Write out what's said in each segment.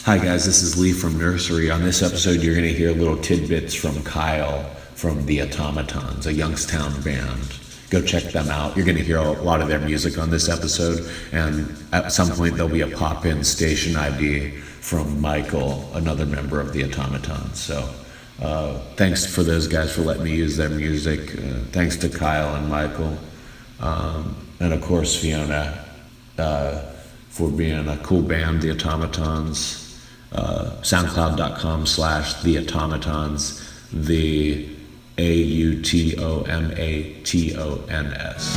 Hi guys, this is Lee from Nursery. On this episode, you're going to hear little tidbits from Kyle from the Automatons, a Youngstown band. Go check them out. You're going to hear a lot of their music on this episode, and at some point there'll be a pop-in station ID from Michael, another member of the Automatons. So thanks for those guys for letting me use their music. Thanks to Kyle and Michael, and of course Fiona for being a cool band, the Automatons. SoundCloud.com/the Automatons, the AUTOMATONS.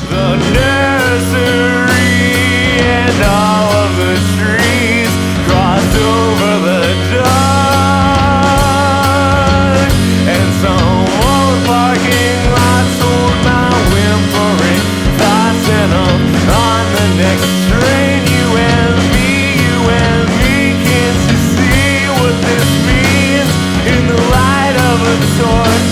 The nursery and all of the trees crossed over the dark, and some old parking lot sold my whimpering thoughts, and I'm on the next train. You and me, can't you see what this means? In the light of a torch,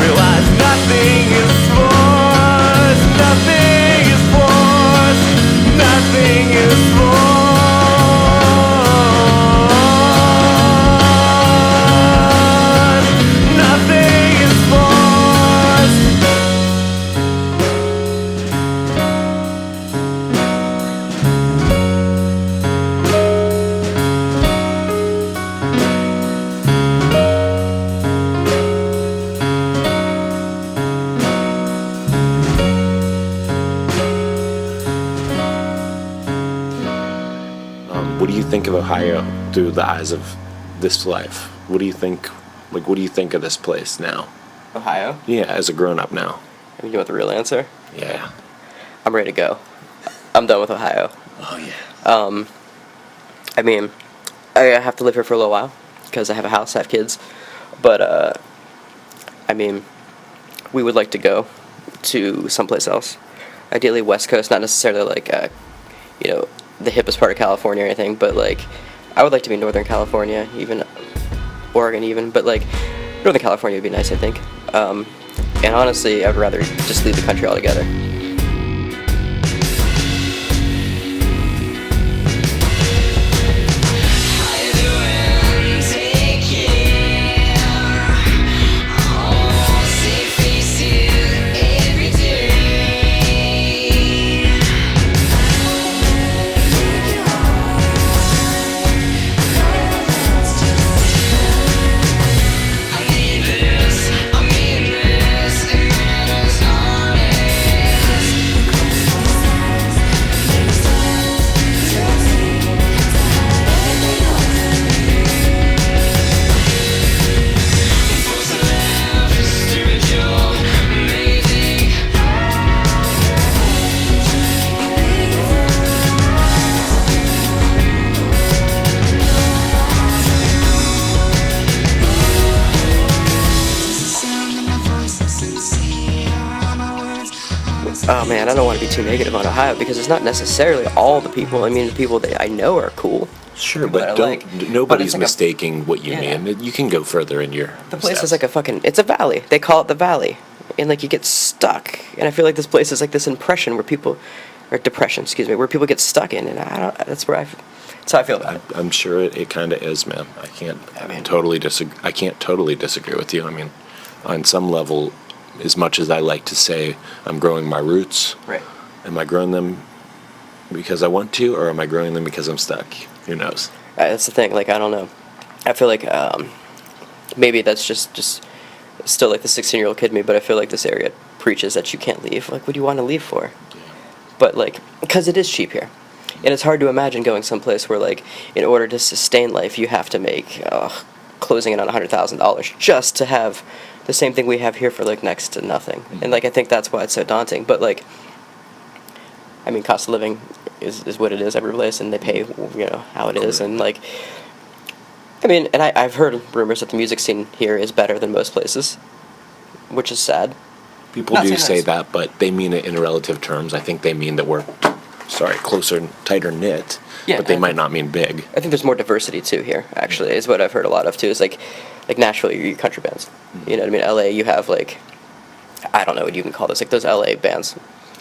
realize nothing is forced, nothing is forced, nothing is forced, nothing is forced. What do you think of Ohio through the eyes of this life? What do you think? Like, what do you think of this place now? Ohio? Yeah, as a grown-up now. You want the real answer? Yeah. I'm ready to go. I'm done with Ohio. Oh yeah. I mean, I have to live here for a little while because I have a house, I have kids. But, I mean, we would like to go to someplace else. Ideally, West Coast, not necessarily like, the hippest part of California or anything, but like, I would like to be Northern California, even Oregon, even. But like, Northern California would be nice, I think. And honestly, I'd rather just leave the country altogether. Oh man, I don't want to be too negative on Ohio because it's not necessarily all the people. I mean, the people that I know are cool. Sure, But I but don't. like- Nobody's but it's like mistaking what you Yeah. mean. You can go further in your. The place steps. is like it's a valley. They call it the valley. And like you get stuck. And I feel like this place is like this impression where people, or depression, excuse me, where people get stuck in. And that's how I feel about it. I'm sure it kind of is, man. I can't totally disagree. I can't totally disagree with you. I mean, on some level, as much as I like to say I'm growing my roots, Right. am I growing them because I want to, or am I growing them because I'm stuck? Who knows? That's the thing. Like, I don't know. I feel like maybe that's just still like the 16-year-old kid in me, but I feel like this area preaches that you can't leave. Like, what do you want to leave for? But like, because it is cheap here. And it's hard to imagine going someplace where, like, in order to sustain life, you have to make closing in on $100,000 just to have the same thing we have here for, like, next to nothing. And, like, I think that's why it's so daunting. But, like, I mean, cost of living is what it is every place, and they pay, how it is. And, like, I mean, and I've heard rumors that the music scene here is better than most places, which is sad. People do say that, but they mean it in relative terms. I think they mean that we're, closer and tighter knit, Yeah, but they might not mean big. I think there's more diversity too here. Actually, is what I've heard a lot of too. Is like Nashville, you country bands. You know what I mean? LA, you have like, I don't know what you can call this, like those LA bands.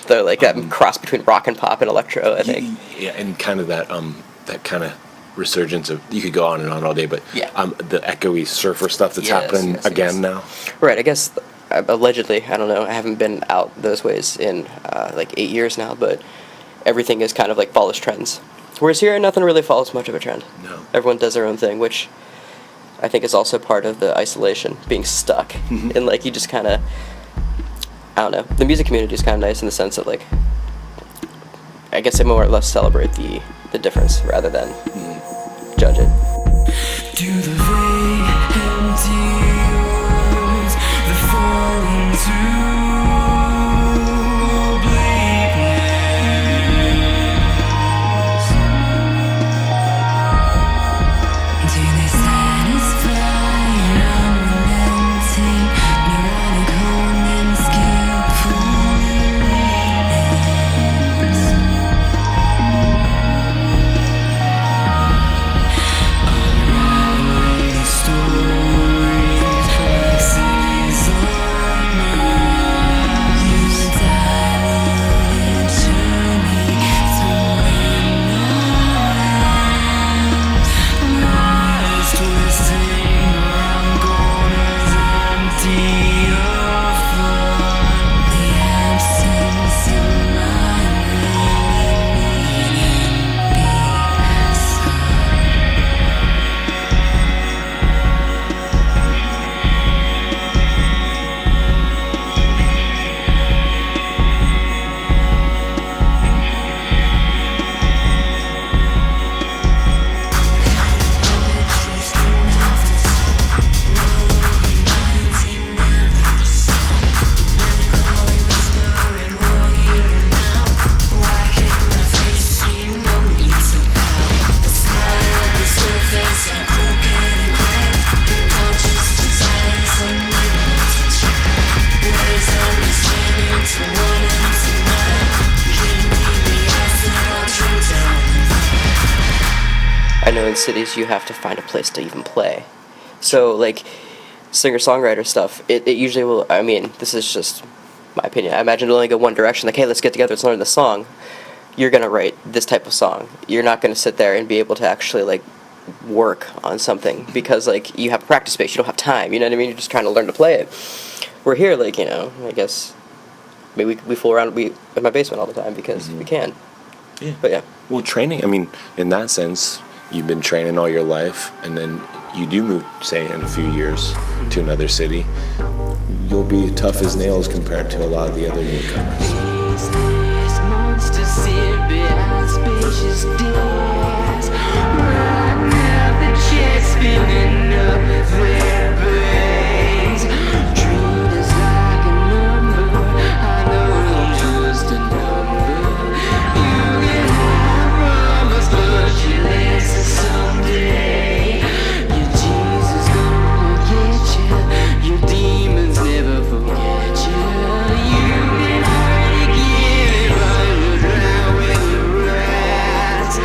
They're like that cross between rock and pop and electro. I think. Yeah, and kind of that kind of resurgence of, you could go on and on all day, but Yeah. the echoey surfer stuff that's Yes, happening yes, again yes. now. Right, I guess, allegedly, I don't know, I haven't been out those ways in like 8 years now, but everything is kind of like follows trends. Whereas here, nothing really follows much of a trend. No. Everyone does their own thing, which I think is also part of the isolation, being stuck. Mm-hmm. And like, you just kind of, I don't know, the music community is kind of nice in the sense that, like, I guess they more or less celebrate the difference rather than judge it. To the vague, empty words that fall into bleakness. Do they satisfy an unrelenting, neurotic, honing, skillful weakness? Unraveling stories, crises unmasked. Dilated journey through ignorance. Lies twisting around corners, empty of fun. The absence of mind really meaning sun. I know in cities you have to find a place to even play. So, like, singer-songwriter stuff, it usually will, I mean, this is just my opinion. I imagine it'll only go one direction, like, hey, let's get together, let's learn the song. You're going to write this type of song. You're not going to sit there and be able to actually, like, work on something because, like, you have practice space, you don't have time, you know what I mean? You're just trying to learn to play it. We're here, like, you know, I guess, maybe we fool around in my basement all the time because we can. Yeah. But yeah. Well, training, I mean, in that sense, you've been training all your life, and then you do move, say, in a few years to another city. You'll be tough as nails compared to a lot of the other newcomers. These monsters sit behind spacious days. Right now the jet's spinning up their brains. Treat us like a number. I know I'm just a number. You can have promise, but you'll answer someday. Your Jesus gonna get you. Your demons never forget you. You can hurt again, run around with the rats.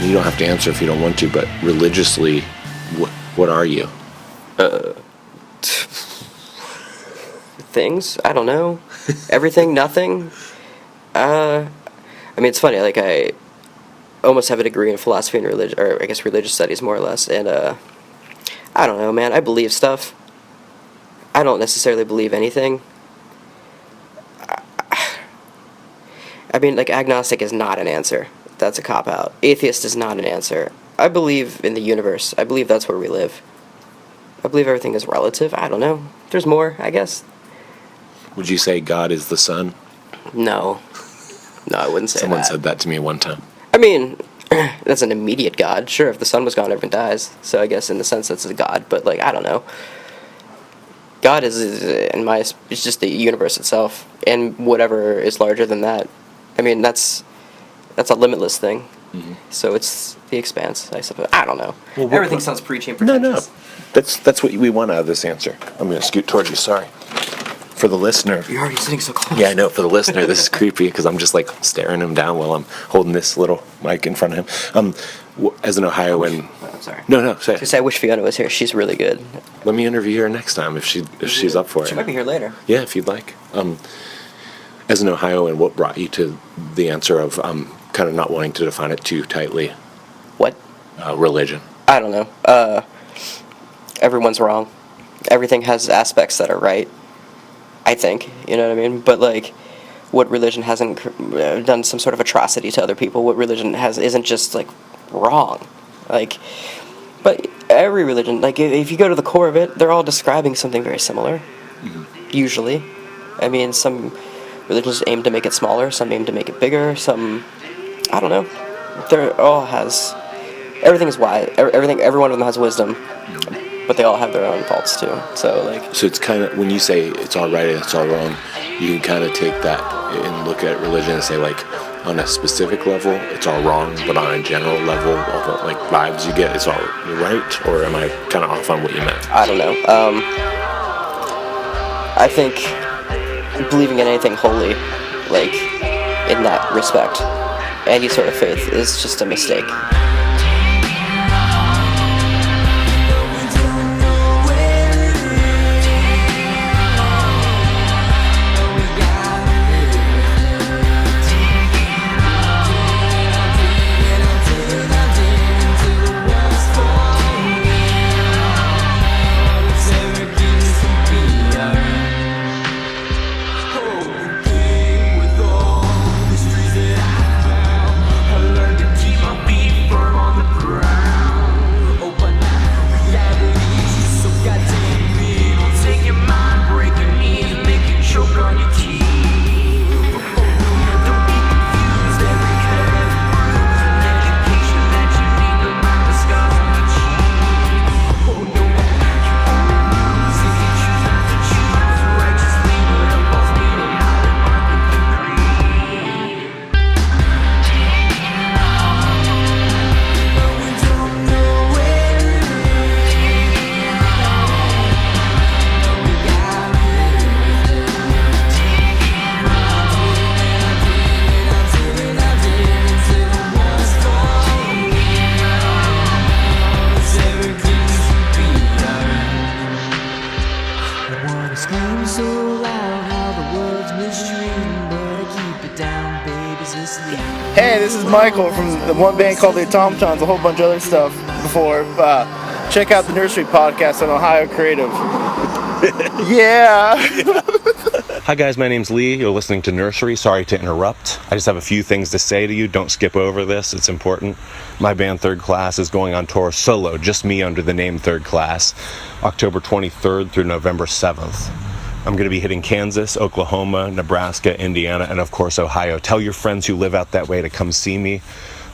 You don't have to answer if you don't want to, but religiously, what are you? Things, I don't know. Everything, nothing. I mean, it's funny, like, I almost have a degree in philosophy and religion, or I guess religious studies, more or less, and, I don't know, man, I believe stuff. I don't necessarily believe anything. I mean, like, agnostic is not an answer. That's a cop-out. Atheist is not an answer. I believe in the universe. I believe that's where we live. I believe everything is relative. I don't know. There's more, I guess. Would you say God is the sun? No. No, I wouldn't say Someone that. said that to me one time. I mean, that's an immediate God. Sure, if the sun was gone, everyone dies. So I guess in the sense that's a God. But like, I don't know. God is it's just the universe itself, and whatever is larger than that. I mean, that's a limitless thing. Mm-hmm. So it's the expanse, I suppose. I don't know. Well, Everything sounds preachy and No, pretentious. that's what we want out of this answer. I'm going to scoot towards you. Sorry. For the listener. You're already sitting so close. Yeah, I know. For the listener, this is creepy because I'm just like staring him down while I'm holding this little mic in front of him. As an Ohioan. I'm sorry. No, say it. Just I wish Fiona was here. She's really good. Let me interview her next time if she's up for it. She might be here later. Yeah, if you'd like. As an Ohioan, what brought you to the answer of kind of not wanting to define it too tightly? What? Religion. I don't know. Everyone's wrong. Everything has aspects that are right. I think, you know what I mean? But like, what religion hasn't done some sort of atrocity to other people? What religion isn't just like wrong? Like, but every religion, like if you go to the core of it, they're all describing something very similar. Mm-hmm. Usually, I mean, some religions aim to make it smaller, some aim to make it bigger, some, I don't know. They're all has, everything is wise. Every one of them has wisdom. But they all have their own faults too. So like. So it's kind of, when you say it's all right and it's all wrong, you can kind of take that and look at religion and say like, on a specific level, it's all wrong, but on a general level, all the like vibes you get, it's all right. Or am I kind of off on what you meant? I don't know. I think believing in anything holy, like in that respect, any sort of faith is just a mistake. Hey, this is Michael from the one band called the Automatons, a whole bunch of other stuff before. Check out the Nursery podcast on Ohio Creative. Yeah! Hi guys, my name's Lee. You're listening to Nursery. Sorry to interrupt. I just have a few things to say to you. Don't skip over this. It's important. My band Third Class is going on tour solo, just me under the name Third Class, October 23rd through November 7th. I'm going to be hitting Kansas, Oklahoma, Nebraska, Indiana, and of course Ohio. Tell your friends who live out that way to come see me.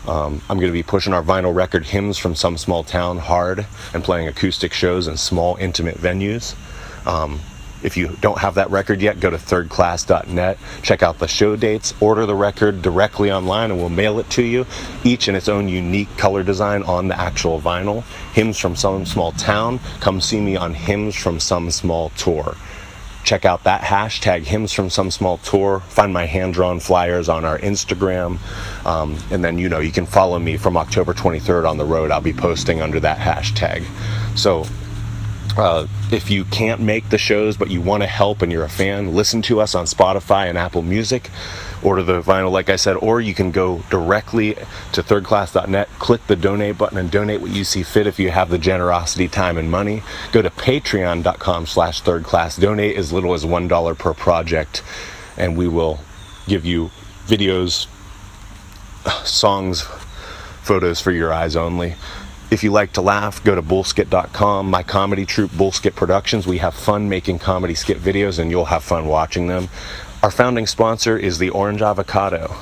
I'm going to be pushing our vinyl record Hymns from Some Small Town hard and playing acoustic shows in small, intimate venues. If you don't have that record yet, go to thirdclass.net, check out the show dates, order the record directly online, and we'll mail it to you, each in its own unique color design on the actual vinyl. Hymns from Some Small Town. Come see me on Hymns from Some Small Tour. Check out that hashtag, Hymns from Some Small Tour. Find my hand-drawn flyers on our Instagram. And then, you can follow me from October 23rd on the road. I'll be posting under that hashtag. So if you can't make the shows but you want to help and you're a fan, listen to us on Spotify and Apple Music. Order the vinyl, like I said, or you can go directly to thirdclass.net, click the donate button and donate what you see fit if you have the generosity, time, and money. Go to patreon.com/thirdclass. Donate as little as $1 per project, and we will give you videos, songs, photos for your eyes only. If you like to laugh, go to bullskit.com, my comedy troupe, Bullskit Productions. We have fun making comedy skit videos, and you'll have fun watching them. Our founding sponsor is the Orange Avocado.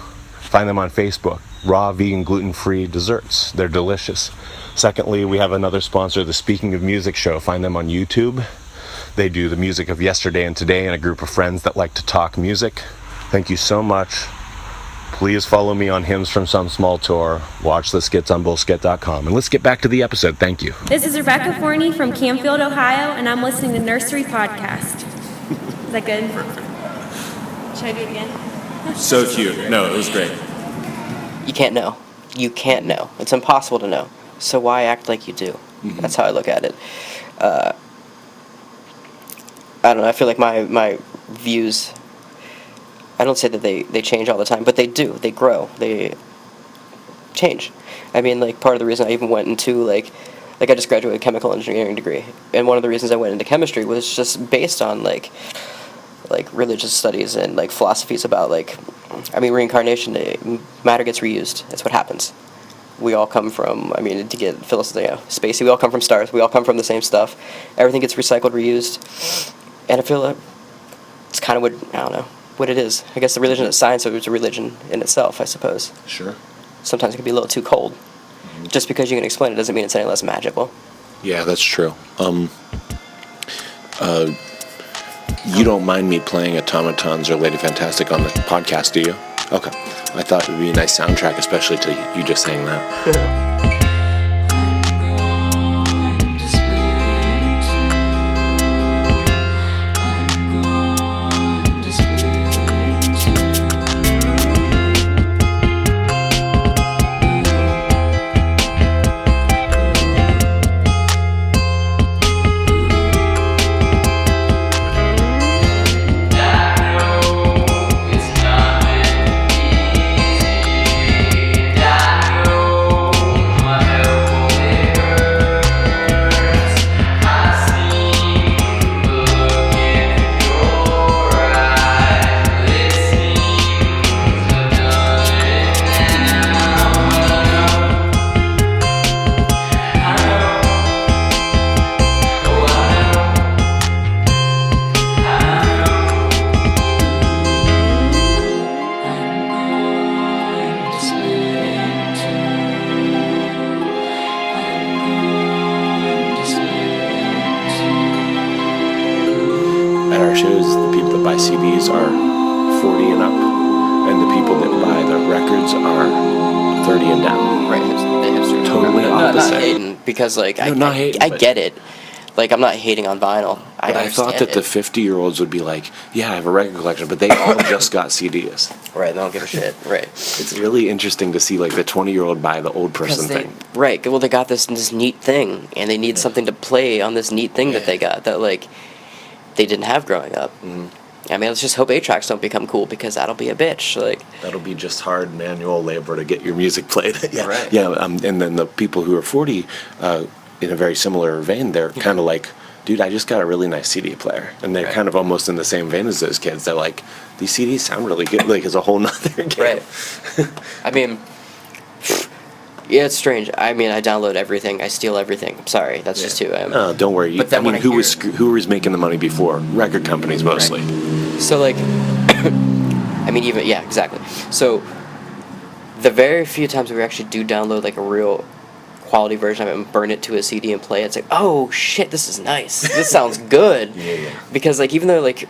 Find them on Facebook. Raw, vegan, gluten-free desserts. They're delicious. Secondly, we have another sponsor, the Speaking of Music show. Find them on YouTube. They do the music of yesterday and today and a group of friends that like to talk music. Thank you so much. Please follow me on Hymns from Some Small Tour. Watch the skits on bullskit.com. And let's get back to the episode. Thank you. This is Rebecca Forney from Campfield, Ohio, and I'm listening to Nursery Podcast. Is that good? Should I do it again? So cute. No, it was great. You can't know. You can't know. It's impossible to know. So why act like you do? Mm-hmm. That's how I look at it. I don't know. I feel like my views, I don't say that they change all the time, but they do. They grow. They change. I mean, like, part of the reason I even went into, like I just graduated a chemical engineering degree, and one of the reasons I went into chemistry was just based on, like religious studies and, like, philosophies about, like, I mean, reincarnation. Matter gets reused. That's what happens. We all come from, I mean, to get spacey, we all come from stars. We all come from the same stuff. Everything gets recycled, reused. And I feel like it's kind of what, I don't know, what it is. I guess the religion is science, so it's a religion in itself, I suppose. Sure. Sometimes it can be a little too cold. Just because you can explain it doesn't mean it's any less magical. Yeah, that's true. You don't mind me playing Automatons or Lady Fantastic on the podcast, do you? Okay. I thought it would be a nice soundtrack, especially to you just saying that. Shows the people that buy CDs are 40 and up, and the people that buy the records are 30 and down. Right, the hipster. Totally opposite. Not hating, because, like, No, not hating, I but- get it. Like, I'm not hating on vinyl. But I thought that the 50-year-olds would be like, yeah, I have a record collection, but they all just got CDs. Right, they don't give a shit. Right. It's really interesting to see, like, the 20-year-old buy the old person thing. Right, well, they got this neat thing, and they need something to play on this neat thing that they got that, like, they didn't have growing up. Mm-hmm. I mean, let's just hope 8-tracks don't become cool, because that'll be a bitch. Like, That'll be just hard manual labor to get your music played. Yeah, Right. Yeah, and then the people who are 40, in a very similar vein, they're kind of like, dude, I just got a really nice CD player. And they're kind of almost in the same vein as those kids. They're like, these CDs sound really good. Like, it's a whole nother game. Right. I mean, yeah, it's strange. I mean, I download everything. I steal everything. I'm sorry. That's just who I am. Oh, don't worry. But then I mean, when I who was making the money before? Record companies mostly. So, like, I mean, even, yeah, exactly. So, the very few times we actually do download, like, a real quality version of it and burn it to a CD and play it, it's like, oh, shit, this is nice. This sounds good. Yeah. Because, like, even though, like,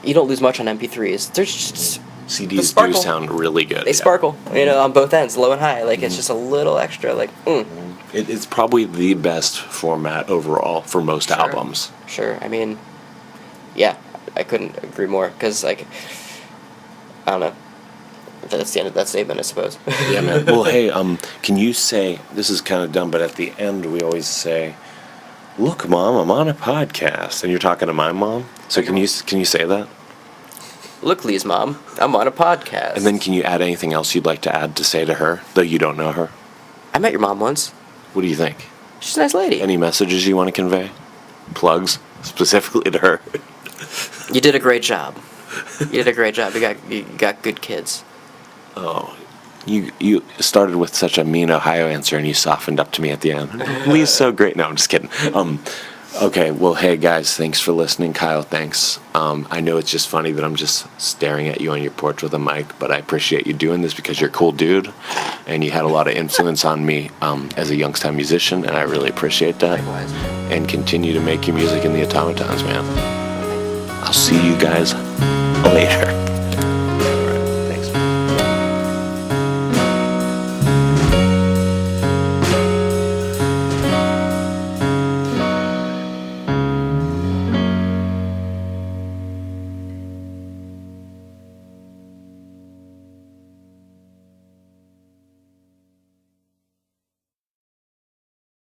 you don't lose much on MP3s, there's just... CDs do sparkle. sound really good. They sparkle, you know, on both ends, low and high. Like, it's just a little extra, like, It's probably the best format overall for most albums. Sure, I mean, yeah, I couldn't agree more, because, like, I don't know. That's the end of that statement, I suppose. Yeah, man. Well, hey, can you say, this is kind of dumb, but at the end we always say, look, Mom, I'm on a podcast. And you're talking to my mom? So can you say that? Look, Lee's mom, I'm on a podcast. And then can you add anything else you'd like to add to say to her, though you don't know her? I met your mom once. What do you think? She's a nice lady. Any messages you want to convey? Plugs, specifically to her? You did a great job. You did a great job. You got good kids. Oh, you started with such a mean Ohio answer and you softened up to me at the end. Lee's so great. No, I'm just kidding. Okay, well, hey guys, thanks for listening. Kyle, thanks. I know it's just funny that I'm just staring at you on your porch with a mic, but I appreciate you doing this because you're a cool dude, and you had a lot of influence on me as a Youngstown musician, and I really appreciate that. Likewise. And continue to make your music in the Automatons, man. I'll see you guys later.